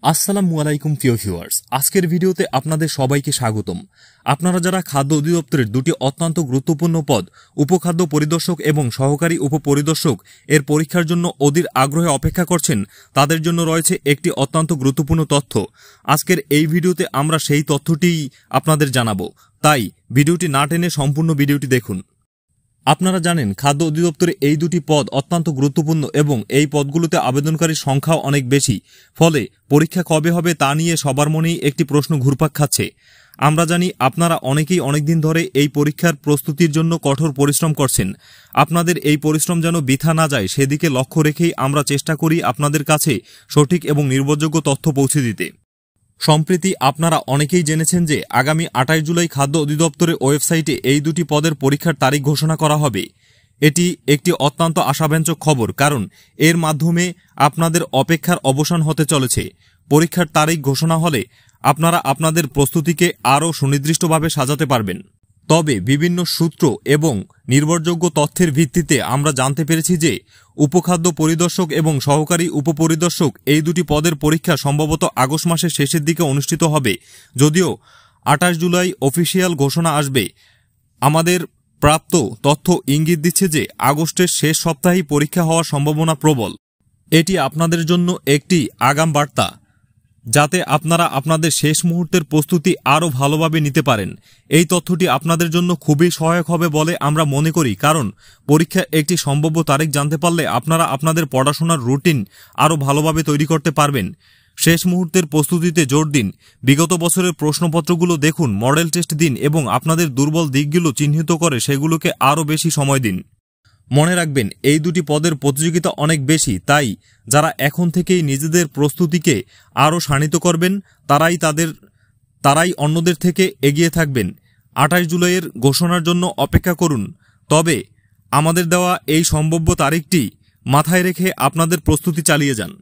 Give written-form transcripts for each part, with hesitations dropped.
আসসালামু আলাইকুম প্রিয় ভিউয়ার্স, আজকের ভিডিওতে আপনাদের সবাইকে স্বাগতম। আপনারা যারা খাদ্য অধিদপ্তরের দুটি অত্যন্ত গুরুত্বপূর্ণ পদ উপখাদ্য পরিদর্শক এবং সহকারী উপপরিদর্শক এর পরীক্ষার জন্য অধীর আগ্রহে অপেক্ষা করছেন, তাদের জন্য রয়েছে একটি অত্যন্ত গুরুত্বপূর্ণ তথ্য। আজকের এই ভিডিওতে আমরা সেই তথ্যটিই আপনাদের জানাবো, তাই ভিডিওটি না টেনে সম্পূর্ণ ভিডিওটি দেখুন। আপনারা জানেন খাদ্য অধিদপ্তরে এই দুটি পদ অত্যন্ত গুরুত্বপূর্ণ এবং এই পদগুলোতে আবেদনকারীর সংখ্যাও অনেক বেশি। ফলে পরীক্ষা কবে হবে তা নিয়ে সবার মনেই একটি প্রশ্ন ঘুরপাক খাচ্ছে। আমরা জানি আপনারা অনেকেই অনেকদিন ধরে এই পরীক্ষার প্রস্তুতির জন্য কঠোর পরিশ্রম করছেন। আপনাদের এই পরিশ্রম যেন বৃথা না যায় সেদিকে লক্ষ্য রেখেই আমরা চেষ্টা করি আপনাদের কাছে সঠিক এবং নির্ভরযোগ্য তথ্য পৌঁছে দিতে। সম্প্রতি আপনারা অনেকেই জেনেছেন যে আগামী 28 জুলাই খাদ্য অধিদপ্তরের ওয়েবসাইটে এই দুটি পদের পরীক্ষার তারিখ ঘোষণা করা হবে। এটি একটি অত্যন্ত আশাব্যঞ্জক খবর, কারণ এর মাধ্যমে আপনাদের অপেক্ষার অবসান হতে চলেছে। পরীক্ষার তারিখ ঘোষণা হলে আপনারা আপনাদের প্রস্তুতিকে আরও সুনির্দিষ্টভাবে সাজাতে পারবেন। তবে বিভিন্ন সূত্র এবং নির্ভরযোগ্য তথ্যের ভিত্তিতে আমরা জানতে পেরেছি যে উপখাদ্য পরিদর্শক এবং সহকারী উপপরিদর্শক এই দুটি পদের পরীক্ষা সম্ভবত আগস্ট মাসের শেষের দিকে অনুষ্ঠিত হবে। যদিও 28 জুলাই অফিসিয়াল ঘোষণা আসবে, আমাদের প্রাপ্ত তথ্য ইঙ্গিত দিচ্ছে যে আগস্টের শেষ সপ্তাহেই পরীক্ষা হওয়ার সম্ভাবনা প্রবল। এটি আপনাদের জন্য একটি আগাম বার্তা, যাতে আপনারা আপনাদের শেষ মুহূর্তের প্রস্তুতি আরও ভালোভাবে নিতে পারেন। এই তথ্যটি আপনাদের জন্য খুবই সহায়ক হবে বলে আমরা মনে করি, কারণ পরীক্ষার একটি সম্ভাব্য তারিখ জানতে পারলে আপনারা আপনাদের পড়াশোনার রুটিন আরও ভালোভাবে তৈরি করতে পারবেন। শেষ মুহূর্তের প্রস্তুতিতে জোর দিন। বিগত বছরের প্রশ্নপত্রগুলো দেখুন, মডেল টেস্ট দিন এবং আপনাদের দুর্বল দিকগুলো চিহ্নিত করে সেগুলোকে আরও বেশি সময় দিন। মনে রাখবেন, এই দুটি পদের প্রতিযোগিতা অনেক বেশি, তাই যারা এখন থেকেই নিজেদের প্রস্তুতিকে আরও শাণিত করবেন তারাই অন্যদের থেকে এগিয়ে থাকবেন। 28 জুলাইয়ের ঘোষণার জন্য অপেক্ষা করুন। তবে আমাদের দেওয়া এই সম্ভাব্য তারিখটি মাথায় রেখে আপনাদের প্রস্তুতি চালিয়ে যান।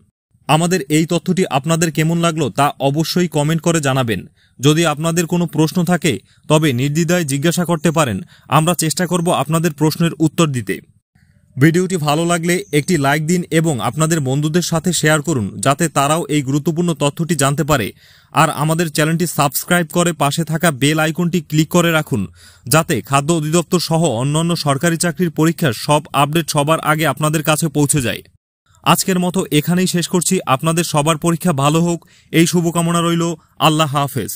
আমাদের এই তথ্যটি আপনাদের কেমন লাগলো তা অবশ্যই কমেন্ট করে জানাবেন। যদি আপনাদের কোনো প্রশ্ন থাকে তবে নির্দ্বিধায় জিজ্ঞাসা করতে পারেন। আমরা চেষ্টা করব আপনাদের প্রশ্নের উত্তর দিতে। ভিডিওটি ভালো লাগলে একটি লাইক দিন এবং আপনাদের বন্ধুদের সাথে শেয়ার করুন, যাতে তারাও এই গুরুত্বপূর্ণ তথ্যটি জানতে পারে। আর আমাদের চ্যানেলটি সাবস্ক্রাইব করে পাশে থাকা বেল আইকনটি ক্লিক করে রাখুন, যাতে খাদ্য অধিদপ্তর সহ অন্যান্য সরকারি চাকরির পরীক্ষার সব আপডেট সবার আগে আপনাদের কাছে পৌঁছে যায়। আজকের মতো এখানেই শেষ করছি। আপনাদের সবার পরীক্ষা ভালো হোক এই শুভকামনা রইল। আল্লাহ হাফেজ।